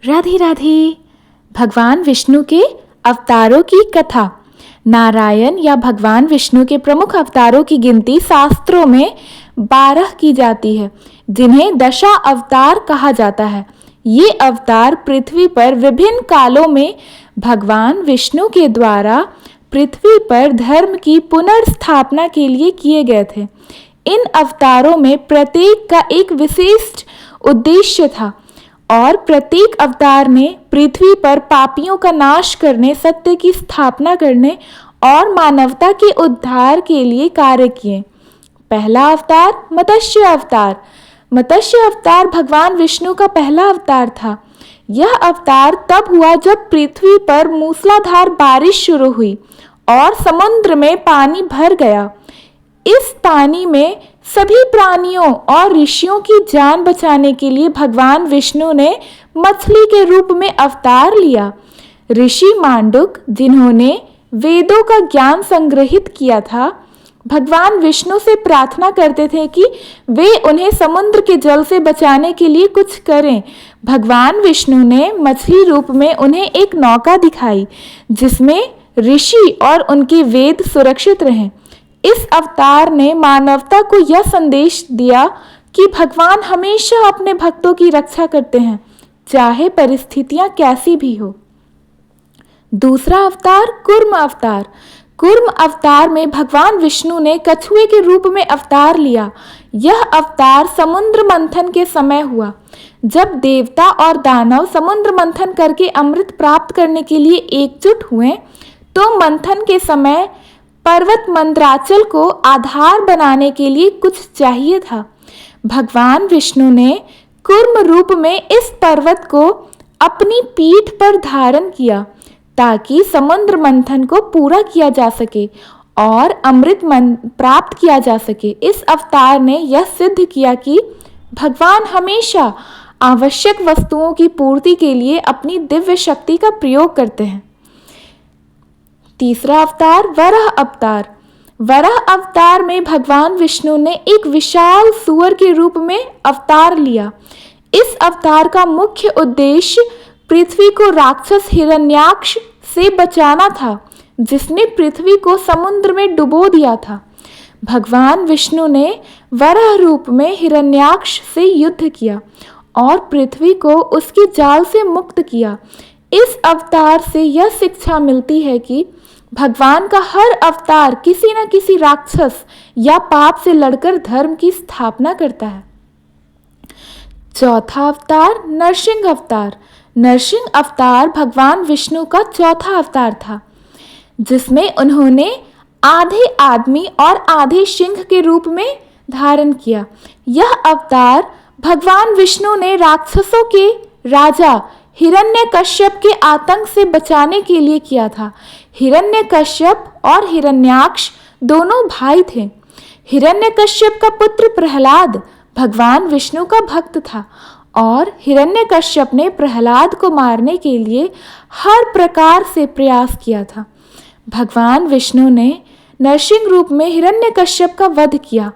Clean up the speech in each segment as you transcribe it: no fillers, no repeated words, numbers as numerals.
राधे राधे। भगवान विष्णु के अवतारों की कथा। नारायण या भगवान विष्णु के प्रमुख अवतारों की गिनती शास्त्रों में 12 की जाती है, जिन्हें दशा अवतार कहा जाता है। ये अवतार पृथ्वी पर विभिन्न कालों में भगवान विष्णु के द्वारा पृथ्वी पर धर्म की पुनर्स्थापना के लिए किए गए थे। इन अवतारों में प्रत्येक का एक विशिष्ट उद्देश्य था और प्रत्येक अवतार ने पृथ्वी पर पापियों का नाश करने, सत्य की स्थापना करने और मानवता के उद्धार के लिए कार्य किए। पहला अवतार मत्स्य अवतार। मत्स्य अवतार भगवान विष्णु का पहला अवतार था। यह अवतार तब हुआ जब पृथ्वी पर मूसलाधार बारिश शुरू हुई और समुद्र में पानी भर गया। इस पानी में सभी प्राणियों और ऋषियों की जान बचाने के लिए भगवान विष्णु ने मछली के रूप में अवतार लिया। ऋषि मांडुक, जिन्होंने वेदों का ज्ञान संग्रहित किया था, भगवान विष्णु से प्रार्थना करते थे कि वे उन्हें समुद्र के जल से बचाने के लिए कुछ करें। भगवान विष्णु ने मछली रूप में उन्हें एक नौका दिखाई जिसमें ऋषि और उनके वेद सुरक्षित रहें। इस अवतार ने मानवता को यह संदेश दिया कि भगवान हमेशा अपने भक्तों की रक्षा करते हैं, चाहे परिस्थितियां कैसी भी हो। दूसरा अवतार कूर्म अवतार। कूर्म अवतार में भगवान विष्णु ने कछुए के रूप में अवतार लिया। यह अवतार समुद्र मंथन के समय हुआ, जब देवता और दानव समुद्र मंथन करके अमृत प्राप्त करने के लिए एकजुट हुए, तो मंथन के समय पर्वत मंदराचल को आधार बनाने के लिए कुछ चाहिए था। भगवान विष्णु ने कूर्म रूप में इस पर्वत को अपनी पीठ पर धारण किया ताकि समुद्र मंथन को पूरा किया जा सके और अमृत प्राप्त किया जा सके। इस अवतार ने यह सिद्ध किया कि भगवान हमेशा आवश्यक वस्तुओं की पूर्ति के लिए अपनी दिव्य शक्ति का प्रयोग करते हैं। तीसरा अवतार वराह अवतार। वराह अवतार में भगवान विष्णु ने एक विशाल सूअर के रूप में अवतार लिया। इस अवतार का मुख्य उद्देश्य पृथ्वी को राक्षस हिरण्याक्ष से बचाना था, जिसने पृथ्वी को समुद्र में डुबो दिया था। भगवान विष्णु ने वराह रूप में हिरण्याक्ष से युद्ध किया और पृथ्वी को उसके जाल से मुक्त किया। इस अवतार से यह शिक्षा मिलती है कि भगवान का हर अवतार किसी न किसी राक्षस या पाप से लड़कर धर्म की स्थापना करता है। चौथा अवतार नरसिंह अवतार। नरसिंह अवतार भगवान विष्णु का चौथा अवतार था, जिसमें उन्होंने आधे आदमी और आधे सिंह के रूप में धारण किया। यह अवतार भगवान विष्णु ने राक्षसों के राजा हिरण्यकश्यप के आतंक से बचाने के लिए किया था। हिरण्यकश्यप और हिरण्याक्ष दोनों भाई थे। हिरण्यकश्यप का पुत्र प्रहलाद भगवान विष्णु का भक्त था और हिरण्यकश्यप ने प्रहलाद को मारने के लिए हर प्रकार से प्रयास किया था। भगवान विष्णु ने नरसिंह रूप में हिरण्यकश्यप का वध किया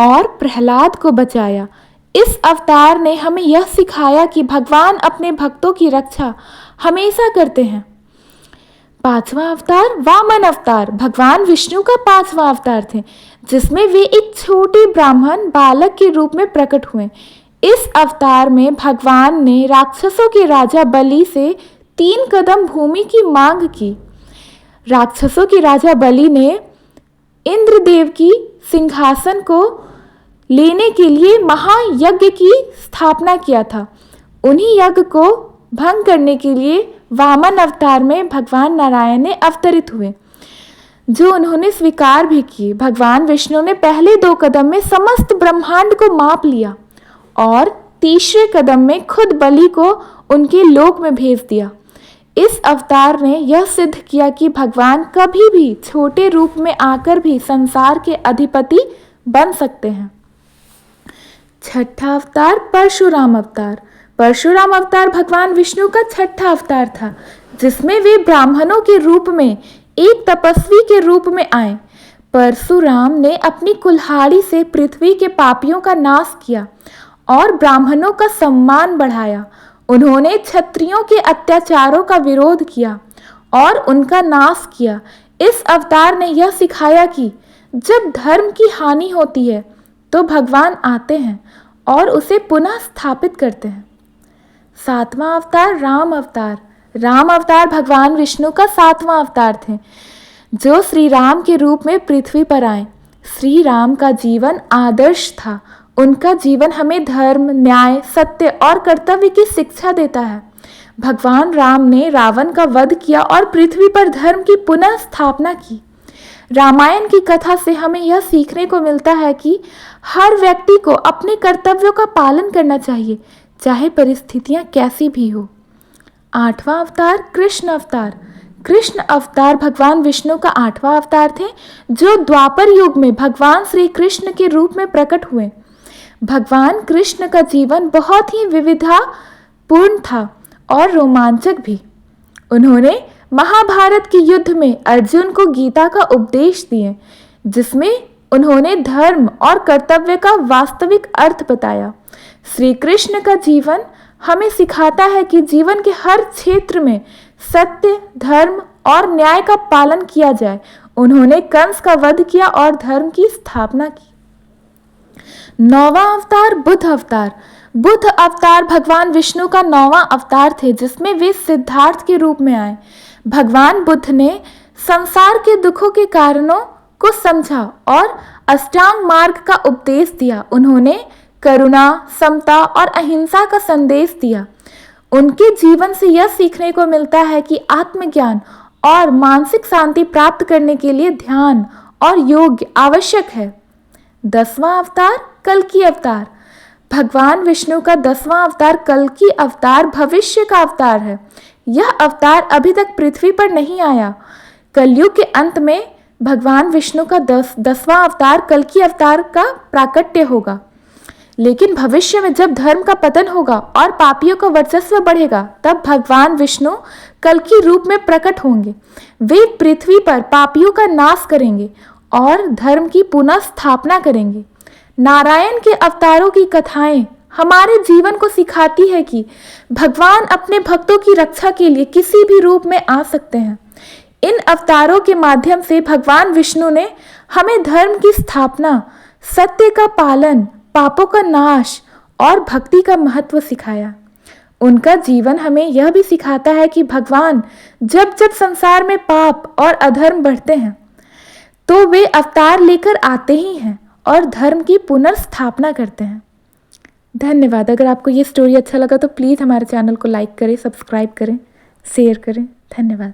और प्रहलाद को बचाया। इस अवतार ने हमें यह सिखाया कि भगवान अपने भक्तों की रक्षा हमेशा करते हैं। पांचवा अवतार वामन अवतार भगवान विष्णु का पांचवा अवतार थे, जिसमें वे एक छोटे ब्राह्मण बालक के रूप में प्रकट हुए। इस अवतार में भगवान ने राक्षसों के राजा बलि से 3 कदम भूमि की मांग की। राक्षसों के राजा बलि ने इंद्रदेव की सिंहासन को लेने के लिए महायज्ञ की स्थापना किया था। उन्हीं यज्ञ को भंग करने के लिए वामन अवतार में भगवान नारायण ने अवतरित हुए, जो उन्होंने स्वीकार भी किए। भगवान विष्णु ने पहले 2 कदम में समस्त ब्रह्मांड को माप लिया और तीसरे कदम में खुद बलि को उनके लोक में भेज दिया। इस अवतार ने यह सिद्ध किया कि भगवान कभी भी छोटे रूप में आकर भी संसार के अधिपति बन सकते हैं। छठा अवतार परशुराम अवतार। परशुराम अवतार भगवान विष्णु का छठा अवतार था, जिसमें वे ब्राह्मणों के रूप में एक तपस्वी के रूप में आए। परशुराम ने अपनी कुल्हाड़ी से पृथ्वी के पापियों का नाश किया और ब्राह्मणों का सम्मान बढ़ाया। उन्होंने क्षत्रियों के अत्याचारों का विरोध किया और उनका नाश किया। इस अवतार ने यह सिखाया कि जब धर्म की हानि होती है तो भगवान आते हैं और उसे पुनः स्थापित करते हैं। 7वां अवतार राम अवतार। राम अवतार भगवान विष्णु का 7वां अवतार थे, जो श्री राम के रूप में पृथ्वी पर आए। श्री राम का जीवन आदर्श था। उनका जीवन हमें धर्म, न्याय, सत्य और कर्तव्य की शिक्षा देता है। भगवान राम ने रावण का वध किया और पृथ्वी पर धर्म की पुनः स्थापना की। रामायण की कथा से हमें यह सीखने को मिलता है कि हर व्यक्ति को अपने कर्तव्यों का पालन करना चाहिए, चाहे परिस्थितियां कैसी भी हो। 8वां अवतार कृष्ण अवतार। कृष्ण अवतार भगवान विष्णु का 8वां अवतार थे, जो द्वापर युग में भगवान श्री कृष्ण के रूप में प्रकट हुए। भगवान कृष्ण का जीवन बहुत ही विविधतापूर्ण था और रोमांचक भी। उन्होंने महाभारत के युद्ध में अर्जुन को गीता का उपदेश दिए, जिसमें उन्होंने धर्म और कर्तव्य का वास्तविक अर्थ बताया। श्री कृष्ण का जीवन हमें सिखाता है कि जीवन के हर क्षेत्र में सत्य, धर्म और न्याय का पालन किया जाए। उन्होंने कंस का वध किया और धर्म की स्थापना की। 9वां अवतार बुद्ध अवतार। बुद्ध अवतार भगवान विष्णु का 9वां अवतार थे, जिसमें वे सिद्धार्थ के रूप में आए। भगवान बुद्ध ने संसार के दुखों के कारणों को समझा और अष्टांग मार्ग का उपदेश दिया। उन्होंने करुणा, समता और अहिंसा का संदेश दिया। उनके जीवन से यह सीखने को मिलता है कि आत्मज्ञान और मानसिक शांति प्राप्त करने के लिए ध्यान और योग आवश्यक है। 10वां अवतार कल्कि अवतार। भगवान विष्णु का 10वां अवतार कल्कि अवतार भविष्य का अवतार है। यह अवतार अभी तक पृथ्वी पर नहीं आया। कलयुग के अंत में भगवान विष्णु का 10वां अवतार कल्कि अवतार का प्राकट्य होगा। लेकिन भविष्य में जब धर्म का पतन होगा और पापियों का वर्चस्व बढ़ेगा, तब भगवान विष्णु कल्कि रूप में प्रकट होंगे। वे पृथ्वी पर पापियों का नाश करेंगे और धर्म की पुनः स्थापना करेंगे। नारायण के अवतारों की कथाएं हमारे जीवन को सिखाती है कि भगवान अपने भक्तों की रक्षा के लिए किसी भी रूप में आ सकते हैं। इन अवतारों के माध्यम से भगवान विष्णु ने हमें धर्म की स्थापना, सत्य का पालन, पापों का नाश और भक्ति का महत्व सिखाया। उनका जीवन हमें यह भी सिखाता है कि भगवान जब जब संसार में पाप और अधर्म बढ़ते हैं, तो वे अवतार लेकर आते ही हैं और धर्म की पुनर्स्थापना करते हैं। धन्यवाद। अगर आपको ये स्टोरी अच्छा लगा तो प्लीज़ हमारे चैनल को लाइक करें, सब्सक्राइब करें, शेयर करें। धन्यवाद।